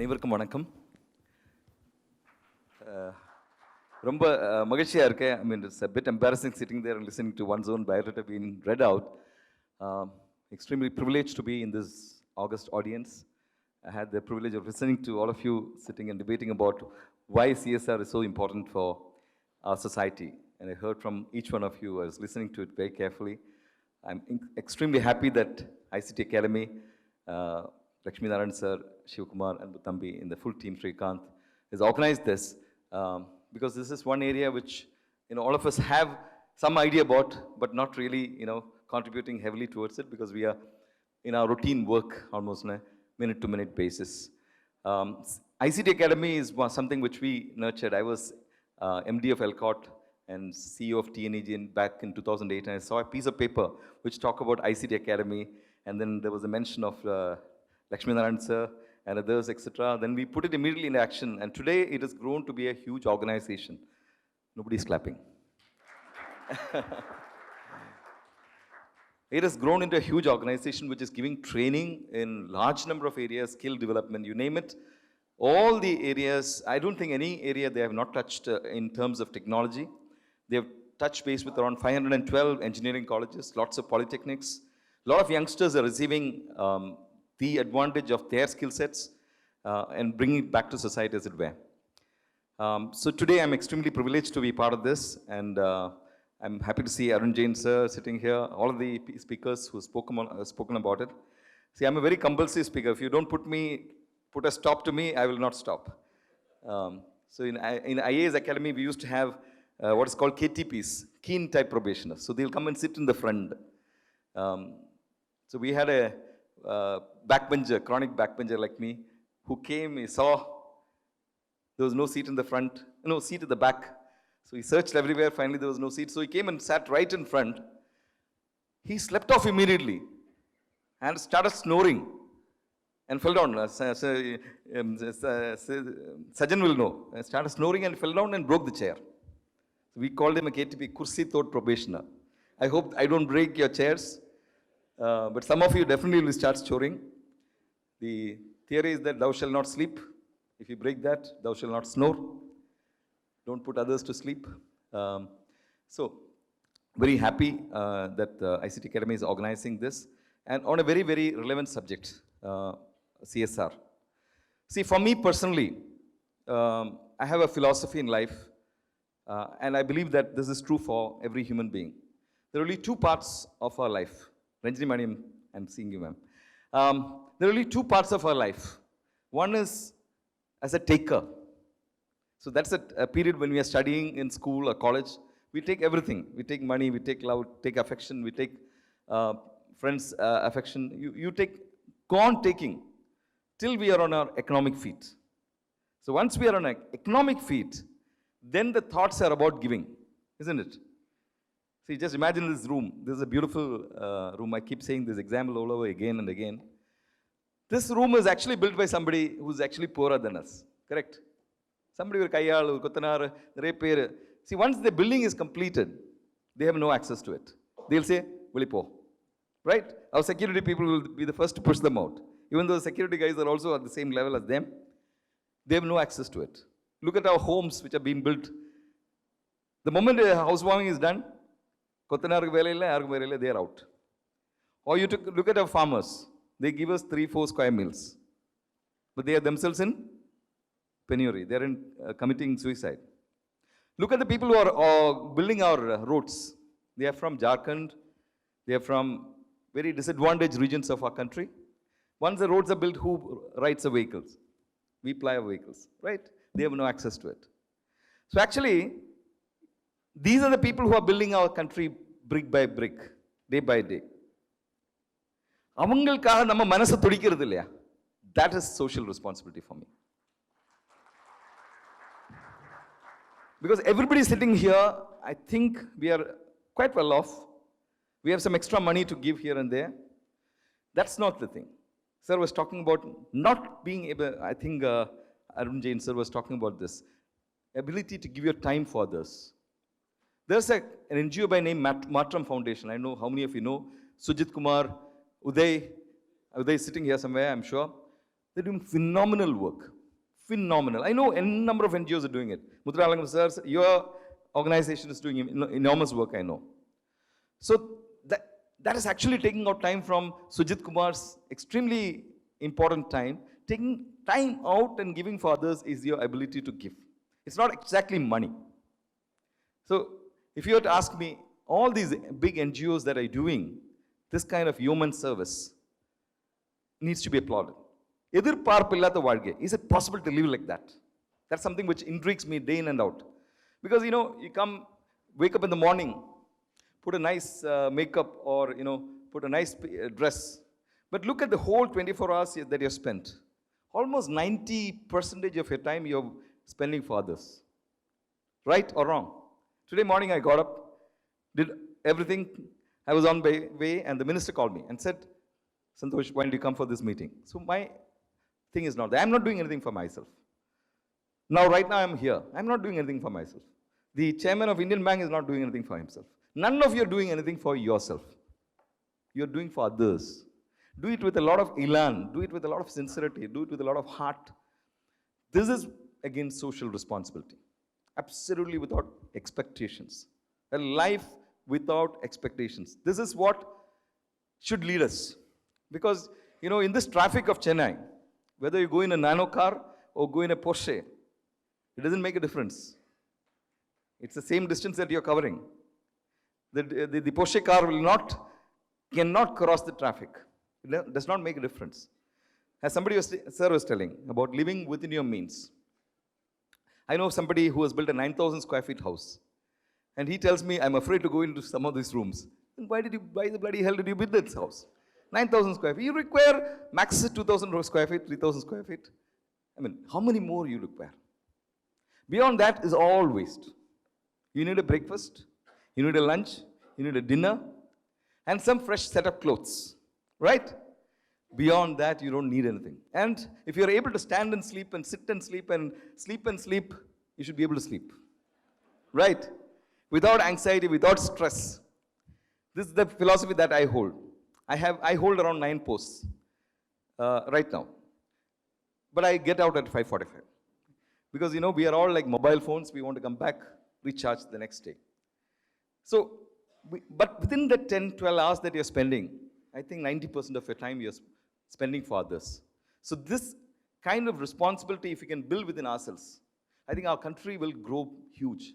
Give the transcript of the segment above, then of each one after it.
அனைவருக்கும் வணக்கம். ரொம்ப மகிழ்ச்சியாக இருக்கேன். I mean, it's a bit embarrassing sitting there and listening to one's own biodata being read out. Extremely privileged to be in this August audience. I had the privilege of listening to all of you sitting and debating about why CSR is so important for our society. And I heard from each one of you. I was listening to it very carefully. I'm extremely happy that ICT Academy, Lakshmi Narayan sir, Shivkumar and Buthambi in the full team, Srikanth, has organized this because this is one area which all of us have some idea about, but not really contributing heavily towards it because we are in our routine work almost on a minute-to-minute basis. ICT Academy is something which we nurtured. I was MD of Elcott and CEO of TNEG back in 2008, and I saw a piece of paper which talked about ICT Academy, and then there was a mention of Lakshmi Narayan sir and others, etc. Then we put it immediately in action, and today it has grown to be a huge organization. Nobody's clapping. It has grown into a huge organization which is giving training in large number of areas, skill development, you name it. All the areas, I don't think any area they have not touched in terms of technology. They have touched base with around 512 engineering colleges, lots of polytechnics. A lot of youngsters are receiving the advantage of their skill sets and bringing it back to society as it were. So today I'm extremely privileged to be part of this, and I'm happy to see Arun Jain sir sitting here, all of the speakers who spoken about it. See, I'm a very compulsive speaker. If you don't put a stop to me, I will not stop. So in IAS Academy, we used to have what is called KTPs, keen type probationers. So they'll come and sit in the front. So we had a backbencher, chronic backbencher like me, who came, he saw there was no seat in the front, no seat at the back. So he searched everywhere, finally there was no seat. So he came and sat right in front. He slept off immediately and started snoring and fell down. Sajan will know. Started snoring and fell down and broke the chair. So we called him a KTP, Kursi Thought Probationer. I hope I don't break your chairs. But some of you definitely will start snoring. The theory is that thou shalt not sleep. If you break that, thou shalt not snore. Don't put others to sleep. So, very happy that ICT Academy is organizing this, and on a very, very relevant subject, CSR. See, for me personally, I have a philosophy in life, and I believe that this is true for every human being. There are only two parts of our life. Ranjini Maniam, I'm seeing you, ma'am. There are only two parts of our life. One is as a taker. So that's a period when we are studying in school or college. We take everything. We take money, we take love, take affection, we take friends' affection. You go on taking till we are on our economic feet. So once we are on our economic feet, then the thoughts are about giving, isn't it? See, just imagine this room. This is a beautiful room. I keep saying this example all over again and again. This room is actually built by somebody who's actually poorer than us, correct? Somebody with Kayal, Kotanar, Repair. See, once the building is completed, they have no access to it. They'll say, Vilipo. Right? Our security people will be the first to push them out. Even though the security guys are also at the same level as them, they have no access to it. Look at our homes which are being built. The moment a housewarming is done, they are out. Or you look at our farmers. They give us 3-4 square meals. But they are themselves in penury. They are committing suicide. Look at the people who are building our roads. They are from Jharkhand. They are from very disadvantaged regions of our country. Once the roads are built, who rides the vehicles? We ply our vehicles, right? They have no access to it. So actually, these are the people who are building our country brick by brick, day by day. That is social responsibility for me. Because everybody sitting here, I think we are quite well off. We have some extra money to give here and there. That's not the thing. Sir was talking about not being able, I think Arun Jain sir was talking about this. Ability to give your time for others. There's an NGO by name Matram Foundation. I know how many of you know. Sujit Kumar, Uday is sitting here somewhere, I'm sure. They're doing phenomenal work. Phenomenal. I know a number of NGOs are doing it. Muthuralangam sir, your organization is doing enormous work, I know. So that is actually taking out time from Sujit Kumar's extremely important time. Taking time out and giving for others is your ability to give. It's not exactly money. So if you were to ask me, all these big NGOs that are doing this kind of human service needs to be applauded. Is it possible to live like that? That's something which intrigues me day in and out. Because, you come, wake up in the morning, put a nice makeup or, put a nice dress. But look at the whole 24 hours that you've spent. Almost 90% of your time you're spending for others. Right or wrong? Today morning I got up, did everything. I was on my way and the minister called me and said, Santhosh, why did you come for this meeting? So my thing is not that. I'm not doing anything for myself. Now, right now I'm here. I'm not doing anything for myself. The chairman of Indian Bank is not doing anything for himself. None of you are doing anything for yourself. You're doing for others. Do it with a lot of elan. Do it with a lot of sincerity. Do it with a lot of heart. This is, again, social responsibility. Absolutely without expectations. A life without expectations. This is what should lead us. Because, in this traffic of Chennai, whether you go in a nano car or go in a Porsche, it doesn't make a difference. It's the same distance that you're covering. The Porsche car cannot cross the traffic. It does not make a difference. As sir was telling about living within your means. I know somebody who has built a 9,000 square feet house. And he tells me, I'm afraid to go into some of these rooms. Then why the bloody hell did you build this house? 9,000 square feet. You require max 2,000 square feet, 3,000 square feet. I mean, how many more you require? Beyond that is all waste. You need a breakfast, you need a lunch, you need a dinner, and some fresh set of clothes, right? Beyond that, you don't need anything. And if you're able to stand and sleep and sit and sleep and sleep, you should be able to sleep, right? Without anxiety, without stress. This is the philosophy that I hold. I hold around 9 posts right now. But I get out at 5:45. Because, we are all like mobile phones. We want to come back, recharge the next day. So, but within the 10, 12 hours that you're spending, I think 90% of your time you're spending for others. So this kind of responsibility, if we can build within ourselves, I think our country will grow huge.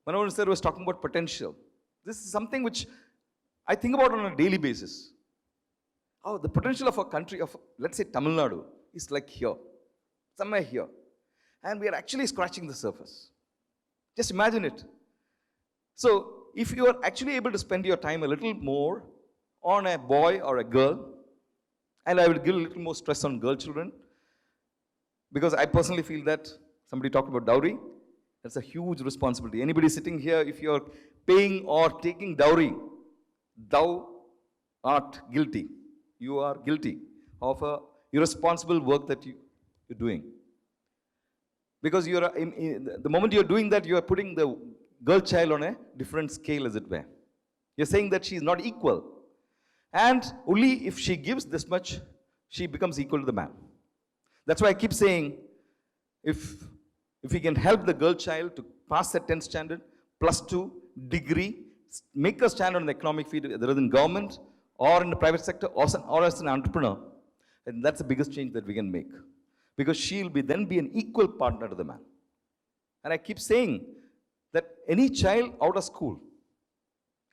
Manohar sir was talking about potential. This is something which I think about on a daily basis. Oh, the potential of a country of, let's say, Tamil Nadu is like here, somewhere here. And we are actually scratching the surface. Just imagine it. So, if you are actually able to spend your time a little more on a boy or a girl, and I will give a little more stress on girl children, because I personally feel that, somebody talked about dowry, that's a huge responsibility. Anybody sitting here, if you're paying or taking dowry, thou art guilty. You are guilty of a irresponsible work that you're doing. Because the moment you're doing that, you are putting the girl child on a different scale, as it were. You're saying that she's not equal. And only if she gives this much, she becomes equal to the man. That's why I keep saying, if we can help the girl child to pass that 10th standard, +2, degree, make her stand on the economic feet, whether in government or in the private sector or as an entrepreneur, and that's the biggest change that we can make. Because she'll then be an equal partner to the man. And I keep saying that any child out of school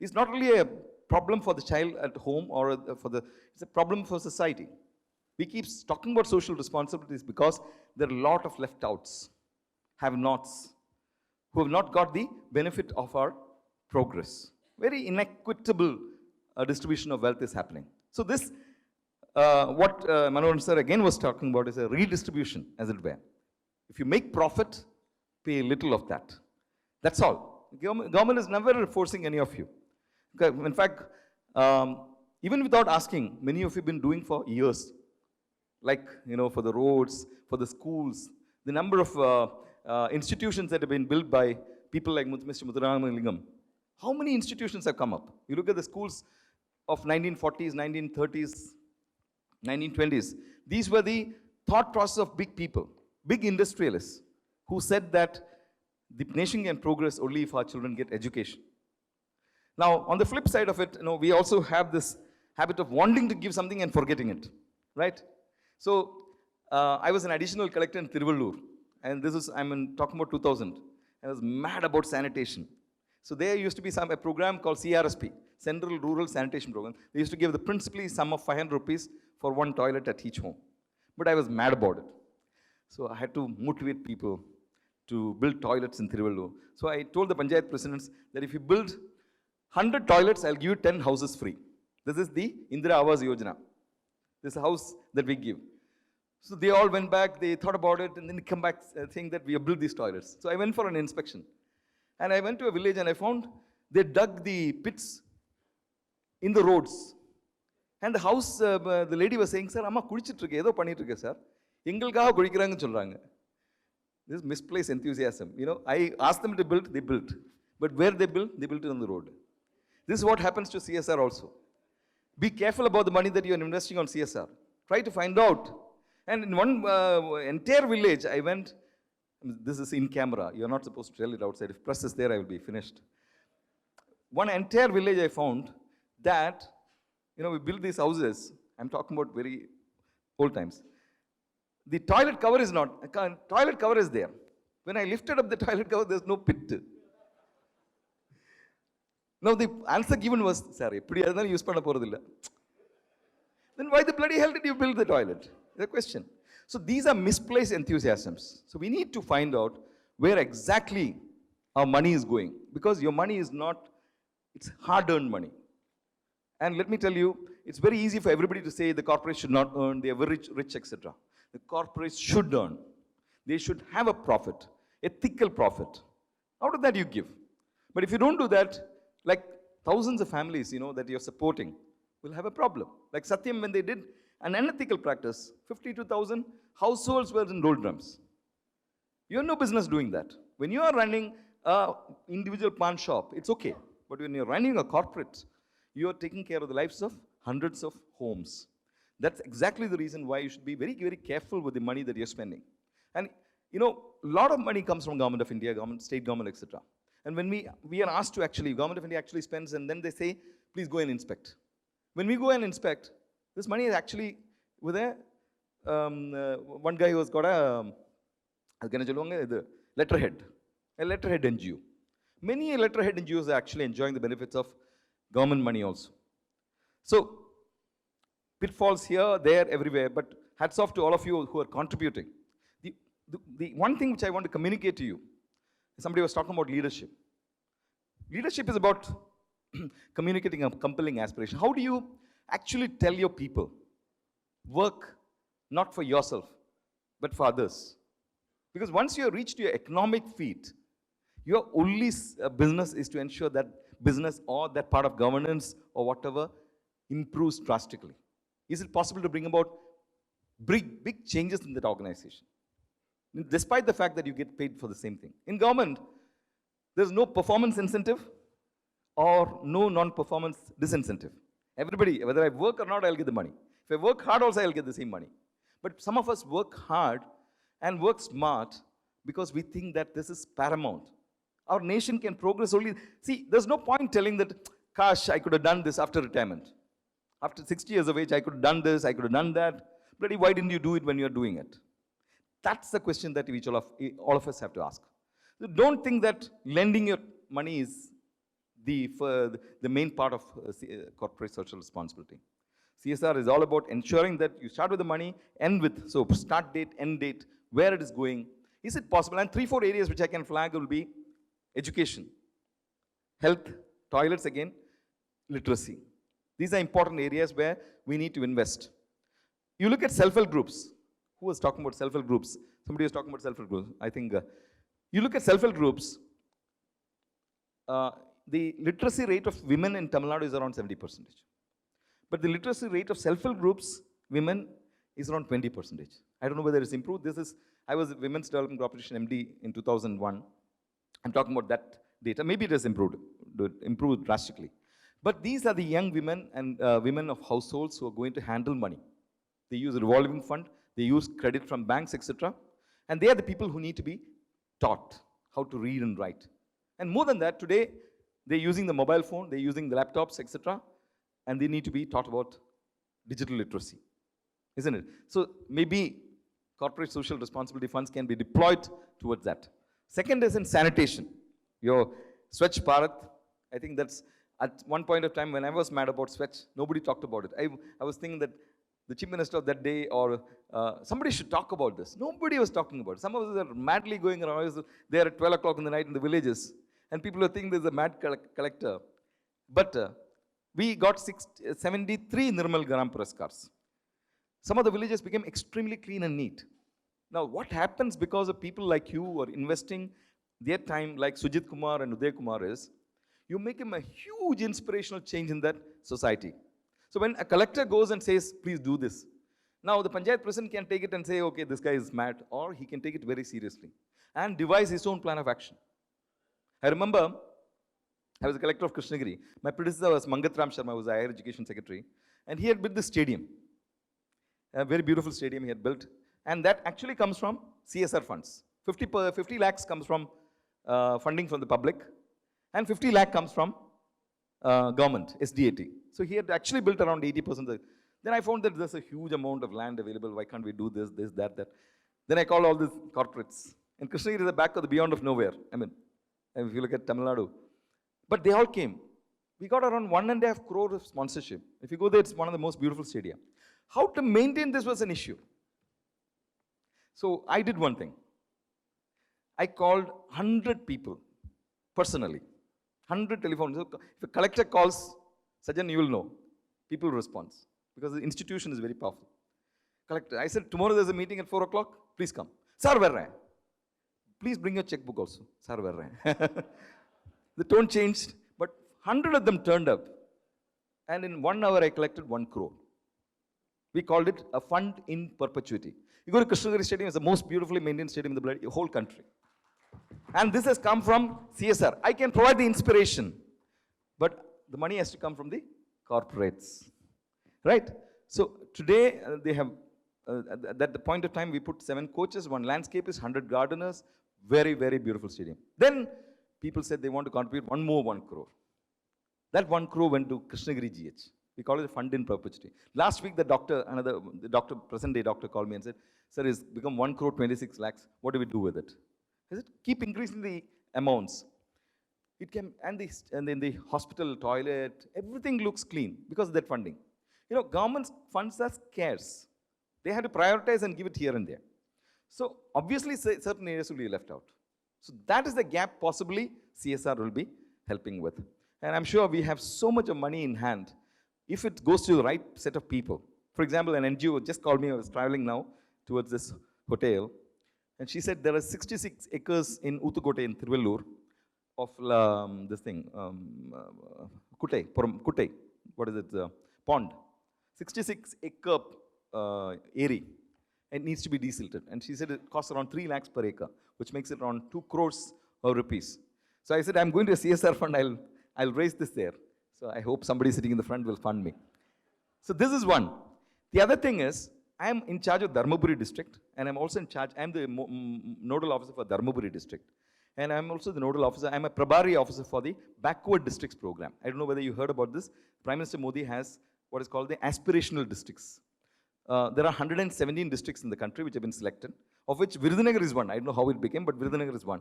is not only a problem for the child at home or it's a problem for society. We keep talking about social responsibilities because there are a lot of left outs, have-nots, who have not got the benefit of our progress. Very inequitable distribution of wealth is happening. So this, what Manohar sir again was talking about is a redistribution, as it were. If you make profit, pay a little of that. That's all. Government is never forcing any of you. In fact, even without asking, many of you have been doing for years. Like, for the roads, for the schools, the number of institutions that have been built by people like Mr. Muthuralingam. How many institutions have come up? You look at the schools of 1940s, 1930s, 1920s. These were the thought process of big people. big industrialists who said that the nation can progress only if our children get education. Now, on the flip side of it, we also have this habit of wanting to give something and forgetting it, right? So, I was an additional collector in Tiruvallur, and talking about 2000. I was mad about sanitation. So there used to be a program called CRSP, Central Rural Sanitation Program. They used to give the principally sum of 500 rupees for one toilet at each home. But I was mad about it. So I had to motivate people to build toilets in Tiruvallur. So I told the Panchayat presidents that if you build 100 toilets, I'll give you 10 houses free. This is the Indira Awas Yojana. This house that we give. So they all went back, they thought about it, and then they come back saying that we have built these toilets. So I went for an inspection. And I went to a village and I found they dug the pits in the roads. And the house, the lady was saying, sir, amma kudichitrukke, edho pannitrukke, sir. Engalkaga kudikkranga solranga. This misplaced enthusiasm. I asked them to build, they built. But where they built it on the road. This is what happens to CSR also. Be careful about the money that you are investing on CSR. Try to find out. And in one entire village, I went. This is in camera. You're not supposed to tell it outside. If press is there, I will be finished. One entire village I found that, we built these houses. I'm talking about very old times. The toilet cover is not. Toilet cover is there. When I lifted up the toilet cover, there's no pit. Now the answer given was, sorry, use then why the bloody hell did you build the toilet? The question. So these are misplaced enthusiasms. So we need to find out where exactly our money is going. Because your money is not, it's hard-earned money. And let me tell you, it's very easy for everybody to say the corporates should not earn, they are very rich, etc. The corporates should earn. They should have a profit, ethical profit. Out of that you give. But if you don't do that, like thousands of families, that you're supporting will have a problem. Like Satyam, when they did an unethical practice, 52,000 households were in doldrums. You have no business doing that. When you are running an individual pawn shop, it's okay. But when you're running a corporate, you are taking care of the lives of hundreds of homes. That's exactly the reason why you should be very, very careful with the money that you're spending. And, a lot of money comes from Government of India, state government, etc. And when we are asked to actually, Government of India actually spends, and then they say, please go and inspect. When we go and inspect, this money is actually with one guy who has got a letterhead NGO. Many letterhead NGOs are actually enjoying the benefits of government money also. So, pitfalls here, there, everywhere, but hats off to all of you who are contributing. The one thing which I want to communicate to you, somebody was talking about leadership. Leadership is about communicating a compelling aspiration. How do you actually tell your people, work not for yourself, but for others? Because once you have reached your economic feat, your only business is to ensure that business or that part of governance or whatever improves drastically. Is it possible to bring about big changes in that organization? Despite the fact that you get paid for the same thing. In government, there's no performance incentive or no non-performance disincentive. Everybody, whether I work or not, I'll get the money. If I work hard also, I'll get the same money. But some of us work hard and work smart because we think that this is paramount. Our nation can progress only. See, there's no point telling that, gosh, I could have done this after retirement. After 60 years of age, I could have done this, I could have done that. Bloody, why didn't you do it when you're doing it? That's the question that all of us have to ask. So don't think that lending your money is the main part of corporate social responsibility. CSR is all about ensuring that you start with the money, end with, so start date, end date, where it is going. Is it possible? And 3-4 areas which I can flag will be education, health, toilets again, literacy. These are important areas where we need to invest. You look at self-help groups. Who was talking about self-help groups? Somebody was talking about self-help groups. I think you look at self-help groups, the literacy rate of women in Tamil Nadu is around 70%. But the literacy rate of self-help groups, women, is around 20%. I don't know whether it's improved. I was Women's Development Corporation MD in 2001. I'm talking about that data. Maybe it has improved drastically. But these are the young women and women of households who are going to handle money. They use a revolving fund. They use credit from banks, etc. And they are the people who need to be taught how to read and write. And more than that, today, they're using the mobile phone, they're using the laptops, etc. And they need to be taught about digital literacy, isn't it? So maybe corporate social responsibility funds can be deployed towards that. Second is in sanitation. Your Swachh Bharat, I think that's at one point of time when I was mad about Swachh, nobody talked about it. I was thinking that the chief minister of that day or somebody should talk about this. Nobody was talking about it. Some of us are madly going around. I was there at 12 o'clock in the night in the villages, and people are thinking there's a mad collector. But we got 73 Nirmal Gram Puraskars. Some of the villages became extremely clean and neat. Now, what happens because of people like you who are investing their time, like Sujit Kumar and Uday Kumar is, you make him a huge inspirational change in that society. So when a collector goes and says, please do this, now the Panchayat president can take it and say, okay, this guy is mad, or he can take it very seriously and devise his own plan of action. I remember I was a collector of Krishnagiri. My predecessor was Mangat Ram Sharma, who was the higher education secretary, and he had built this stadium, a very beautiful stadium he had built, and that actually comes from CSR funds. 50 lakhs comes from funding from the public, and 50 lakh comes from government, SDAT. So he had actually built around 80%. Then I found that there's a huge amount of land available. Why can't we do this, that? Then I called all these corporates. And Krishnagiri is the back of the beyond of nowhere. I mean, if you look at Tamil Nadu. But they all came. We got around 1.5 crore of sponsorship. If you go there, it's one of the most beautiful stadia. How to maintain this was an issue. So I did one thing. I called 100 people personally. 100 telephones. So if a collector calls, Sajan, you will know. People respond. Because the institution is very powerful. Collector, I said, tomorrow there's a meeting at 4 o'clock. Please come. Sir, where are you? Please bring your checkbook also. Sir, where are you? The tone changed, but 100 of them turned up. And in 1 hour, I collected 1 crore. We called it a fund in perpetuity. You go to Krishnagiri Stadium, it's the most beautifully maintained stadium in the whole country. And this has come from CSR. I can provide the inspiration, but the money has to come from the corporates, right? So today they have, at the point of time we put 7 coaches, 1 landscapist, 100 gardeners, very, very beautiful stadium. Then people said they want to contribute 1 crore. That 1 crore went to Krishnagiri GH. We call it a fund in perpetuity. Last week the present day doctor called me and said, sir, it's become 1 crore 26 lakhs. What do we do with it? I said, keep increasing the amounts. It can, and then the hospital, toilet, everything looks clean because of that funding. You know, government funds are scarce. They have to prioritize and give it here and there. So obviously certain areas will be left out. So that is the gap possibly CSR will be helping with. And I'm sure we have so much of money in hand. If it goes to the right set of people. For example, an NGO just called me, I was traveling now towards this hotel. And she said there are 66 acres in Uthukote in Thiruvallur of this thing, Kutte, what is it, pond. 66 acre area. It needs to be desilted. And she said it costs around 3 lakhs per acre, which makes it around 2 crores of rupees. So I said, I'm going to a CSR fund, I'll raise this there. So I hope somebody sitting in the front will fund me. So this is one. The other thing is, I am in charge of Dharmaburi district, and I'm also in charge, I'm the nodal officer for Dharmaburi district. And I'm also the nodal officer, I'm a Prabhari officer for the Backward Districts program. I don't know whether you heard about this. Prime Minister Modi has what is called the aspirational districts. There are 117 districts in the country which have been selected, of which Virudhunagar is one. I don't know how it became, but Virudhunagar is one.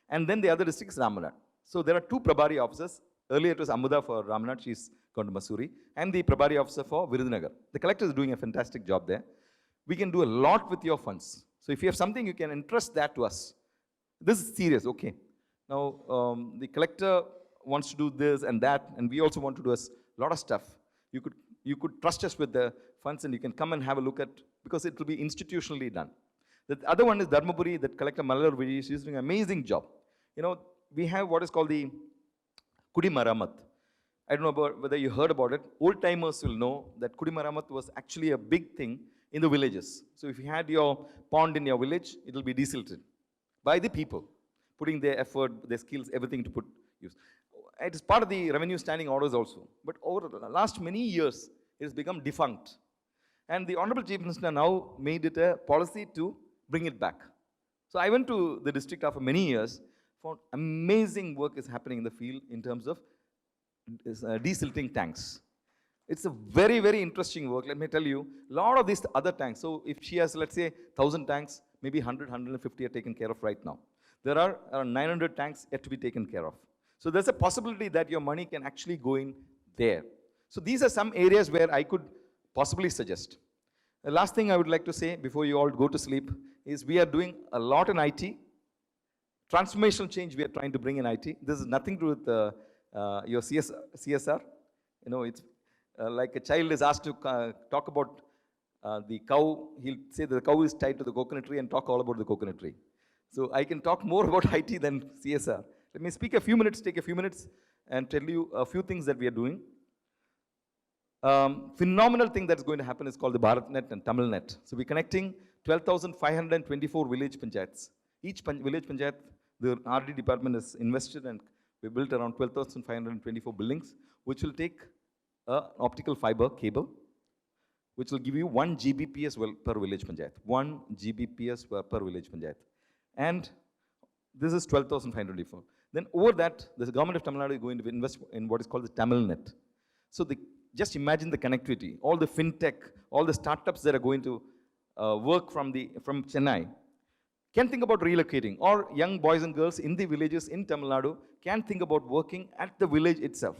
And then the other district is Ramanad. So there are 2 Prabhari officers. Earlier it was Amuda for Ramanad, she's gone to Masuri. I'm the Prabhari officer for Virudhunagar. The collector is doing a fantastic job there. We can do a lot with your funds. So if you have something, you can entrust that to us. This is serious, okay. Now, the collector wants to do this and that, and we also want to do a lot of stuff. You could trust us with the funds and you can come and have a look at, because it will be institutionally done. The other one is Dharmaburi, that collector Malar Viji, she's doing an amazing job. You know, we have what is called the Kudi Maramat. I don't know about whether you heard about it. Old timers will know that Kudi Maramat was actually a big thing in the villages. So if you had your pond in your village, it will be desilted by the people, putting their effort, their skills, everything to put use. It is part of the revenue standing orders also. But over the last many years, it has become defunct. And the Honorable Chief Minister now made it a policy to bring it back. So I went to the district after many years, found amazing work is happening in the field in terms of desilting tanks. It's a very, very interesting work. Let me tell you, a lot of these other tanks. So if she has, let's say, 1,000 tanks, maybe 100, 150 are taken care of right now. There are around 900 tanks yet to be taken care of. So there's a possibility that your money can actually go in there. So these are some areas where I could possibly suggest. The last thing I would like to say before you all go to sleep is we are doing a lot in IT. Transformational change we are trying to bring in IT. This is nothing to do with your CSR. You know, it's like a child is asked to talk about the cow. He'll say the cow is tied to the coconut tree and talk all about the coconut tree. So I can talk more about IT than CSR. Let me speak a few minutes, take a few minutes and tell you a few things that we are doing. Phenomenal thing that's going to happen is called the BharatNet and TamilNet. So we're connecting 12,524 village panchayats. Each village panchayat, the RD department has invested and we built around 12,524 buildings, which will take an optical fiber cable, which will give you 1 Gbps per village panchayat. 1 Gbps per village panchayat. And this is 12,524. Then over that, the government of Tamil Nadu is going to invest in what is called the TamilNet. So just imagine the connectivity, all the fintech, all the startups that are going to work from Chennai can think about relocating, or young boys and girls in the villages in Tamil Nadu can think about working at the village itself.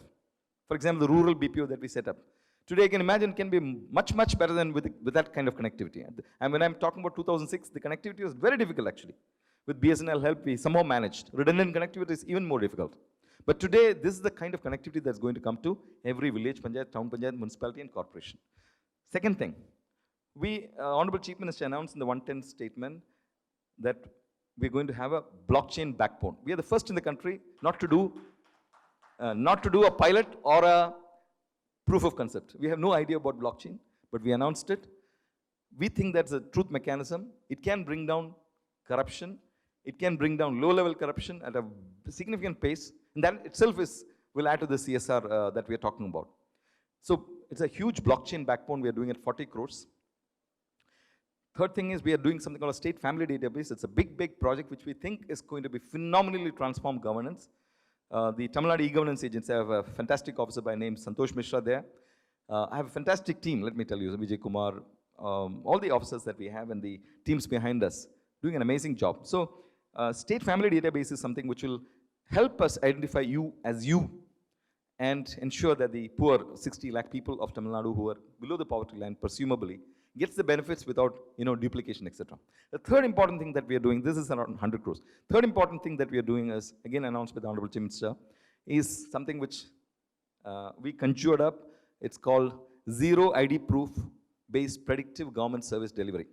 For example, the rural BPO that we set up. Today, I can imagine can be much, much better than with that kind of connectivity. And when I'm talking about 2006, the connectivity was very difficult actually. With BSNL help, we somehow managed. Redundant connectivity is even more difficult. But today, this is the kind of connectivity that's going to come to every village panchayat, town panchayat, municipality and corporation. Second thing, Honorable Chief Minister announced in the 110 statement that we're going to have a blockchain backbone. We are the first in the country not to do a pilot or a proof of concept. We have no idea about blockchain, but we announced it. We think that's a truth mechanism. It can bring down corruption. It can bring down low-level corruption at a significant pace. And that itself will add to the CSR that we are talking about. So it's a huge blockchain backbone. We are doing at 40 crores. Third thing is we are doing something called a state family database. It's a big, big project which we think is going to be phenomenally transform governance. The Tamil Nadu e-governance agency, I have a fantastic officer by name Santhosh Mishra there. I have a fantastic team, let me tell you, Vijay Kumar, all the officers that we have and the teams behind us doing an amazing job. So state family database is something which will help us identify you as you and ensure that the poor 60 lakh people of Tamil Nadu who are below the poverty line, presumably, gets the benefits without duplication, etc. The third important thing that we are doing, this is around 100 crores. Third important thing that we are doing is, again announced by the Honorable Chief Minister, is something which we conjured up. It's called Zero ID Proof Based Predictive Government Service Delivery.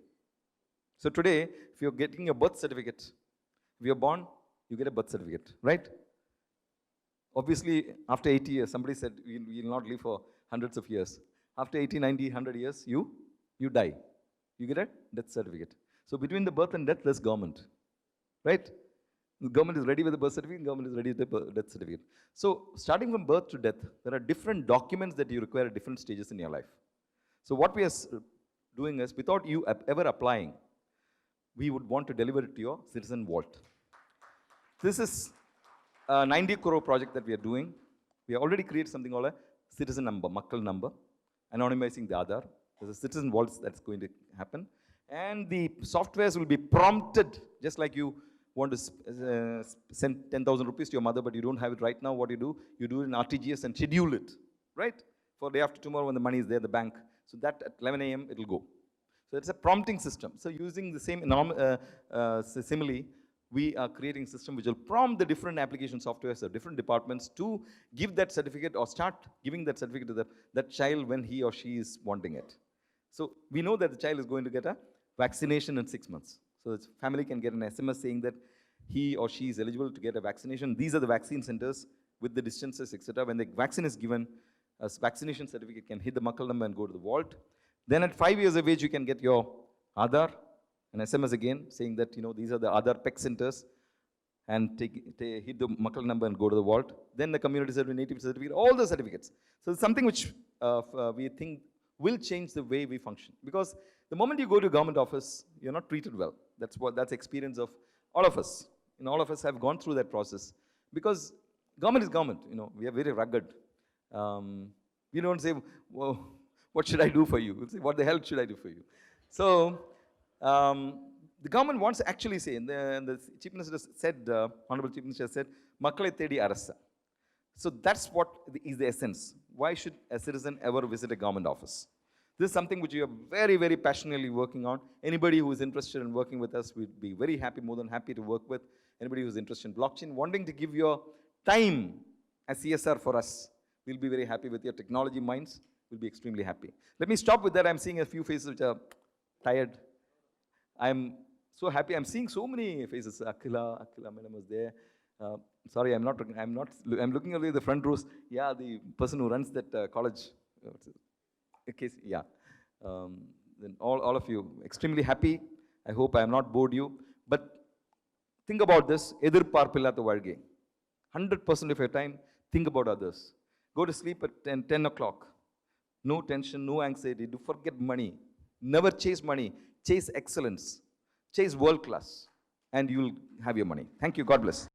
So today, if you're getting a birth certificate, if you're born, you get a birth certificate, right? Obviously, after 80 years, somebody said, you will not live for hundreds of years. After 80, 90, 100 years, you die. You get a death certificate. So between the birth and death, there's government, right? The government is ready with the birth certificate, the government is ready with the death certificate. So starting from birth to death, there are different documents that you require at different stages in your life. So what we are doing is, without you ever applying, we would want to deliver it to your citizen vault. This is a 90 crore project that we are doing. We have already created something called a citizen number, Makkal number, anonymizing the Aadhaar. There's a citizen vault that's going to happen. And the softwares will be prompted, just like you want to send 10,000 rupees to your mother, but you don't have it right now. What you do it in RTGS and schedule it, right? For day after tomorrow when the money is there, the bank. So that at 11 a.m. it'll go. So it's a prompting system. So using the same simile, we are creating a system which will prompt the different application softwares of different departments to give that certificate or start giving that certificate to that child when he or she is wanting it. So we know that the child is going to get a vaccination in 6 months. So the family can get an SMS saying that he or she is eligible to get a vaccination. These are the vaccine centers with the distances, etc. When the vaccine is given, a vaccination certificate can hit the Makkal number and go to the vault. Then at 5 years of age, you can get your Aadhaar, an SMS again saying that these are the Aadhaar PEC centers, and hit the Makkal number and go to the vault. Then the community certificate, native certificate, all the certificates. So it's something which we think will change the way we function. Because the moment you go to a government office, you're not treated well. That's experience of all of us. All of us have gone through that process. Because government is government, we are very rugged. We don't say, "Whoa, what should I do for you?" We'll say, "What the hell should I do for you?" So, um, the government wants to actually say, and the Chief Minister said, Honorable Chief Minister said, "Makkale Thedi Arasa." So that's what is the essence. Why should a citizen ever visit a government office? This is something which we are very, very passionately working on. Anybody who is interested in working with us, we'd be very happy, more than happy to work with. Anybody who is interested in blockchain, wanting to give your time as CSR for us, we'll be very happy with your technology minds. We'll be extremely happy. Let me stop with that. I'm seeing a few faces which are tired. I'm so happy. I'm seeing so many faces. Akila madam was there. Sorry, I'm looking only at the front rows. Yeah, the person who runs that college. Yeah. Then all of you, extremely happy. I hope I have not bored you. But think about this. Edir parpillatha valge. 100% of your time, think about others. Go to sleep at 10 o'clock. No tension, no anxiety. Do forget money. Never chase money. Chase excellence. Chase world class. And you'll have your money. Thank you. God bless.